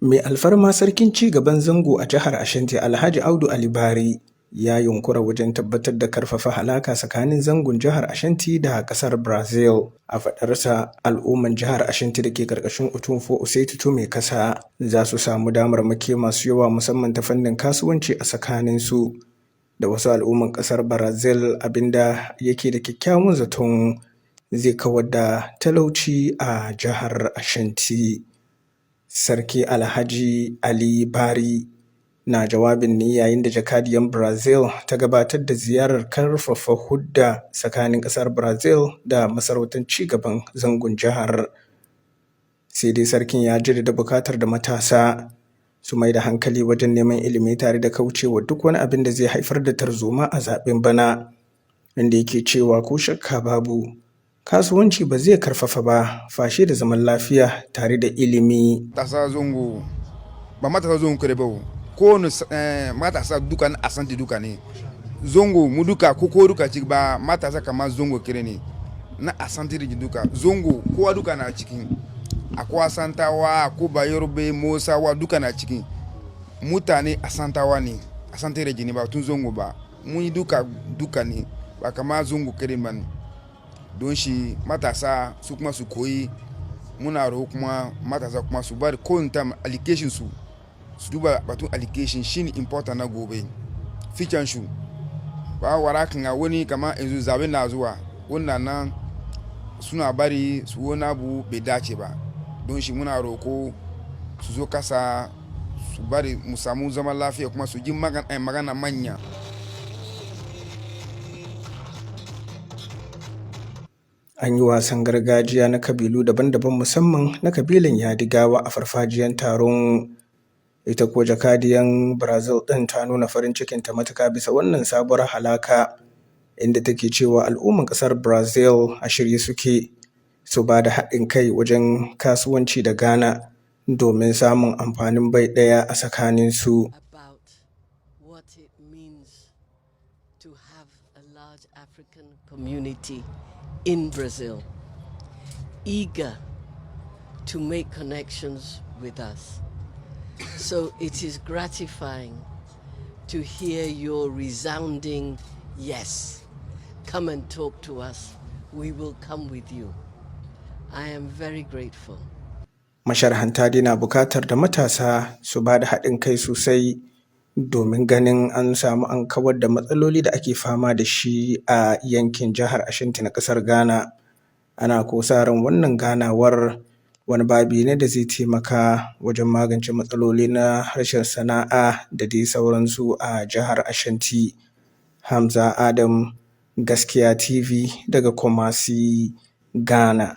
Mai alfarma sarkin ci gaban zango a jihar Ashanti Alhaji Audu Ali Bari ya yunkura wajen tabbatar da karfafa halaka tsakanin zangon jihar Ashanti da kasar Brazil. A faɗarsa, al'umman jihar Ashanti da ke karkashin Otumfuo Osei mai kasa za su samu damarmaki masu yawa musamman ta fannin kasuwanci a tsakanin su da wasu al'umman kasar Brazil, abinda yake da kyakkyawan zaton zai kawar da talauci a jihar Ashanti. Sarki Alhaji Ali Bari na jawabin ne yayin da jakadiyar Brazil ta gabatar da ziyarar karfafa hudda tsakanin ƙasar Brazil da masarautar ci gaban zangon jihar. Sai dai sarkin ya jaddada buƙatar da matasa su mai da hankali wajen neman ilimi tare da kaucewa duk wani abin da zai haifar da tarzoma a zaɓen bana, inda yake cewa ko shakka babu kasuwanci ba zai karfafa ba fashe da zaman lafiya tare da ilimi. Matasa zongo ba matasa zongo kare ba, ko matasa duka na Asante duka ne. Zongo mu duka ko duka ciki ba matasa kamar zongo kare ne na Asante region duka. Zongo kowa duka na cikin. Akwai Asantawa, ko Bayoruba, Musawa duka na cikin. Mutane Asantawa ne, Asante region ba tun zongo ba. Mun yi duka ne ba kamar zongo kare ba ne. Don shi matasa su kuma su koyi, muna roƙo kuma matasa kuma su bari kowane time allocation su duba batun allocation shine important na gobe. Fichan su ba warakan wani kamar yanzu zabe na zuwa wannan nan suna bari su wani abu bai dace ba. Don shi muna roƙo su zo kasa su bari mu samu zaman lafiya kuma su ji magana manya. An yi wasan gargajiya na kabilu daban-daban musamman na kabilan Yadigawa a farfajiyar taron. Ita ko jakadiyan Brazil ɗin ta nuna farin cikinta matuka bisa wannan sabuwar halaka, inda take cewa al'umman ƙasar Brazil a shirye suke su ba da haɗin kai wajen kasuwanci da Ghana domin samun amfanin bai ɗaya a tsakanin su. In Brazil, eager to make connections with us. So it is gratifying to hear your resounding yes. Come and talk to us. We will come with you. I am very grateful. Masharhanta dai na bukatar da matasa su ba da haɗin kai sosai domin ganin an samu an kawar da matsaloli da ake fama da shi a yankin jihar Ashanti na ƙasar Ghana. Ana ko sa ran wannan ganawar wani babi ne da zai taimaka wajen magance matsaloli na harshen sana'a da dai sauransu a jihar Ashanti. Hamza Adam, Gaskiya TV daga Kumasi, Ghana.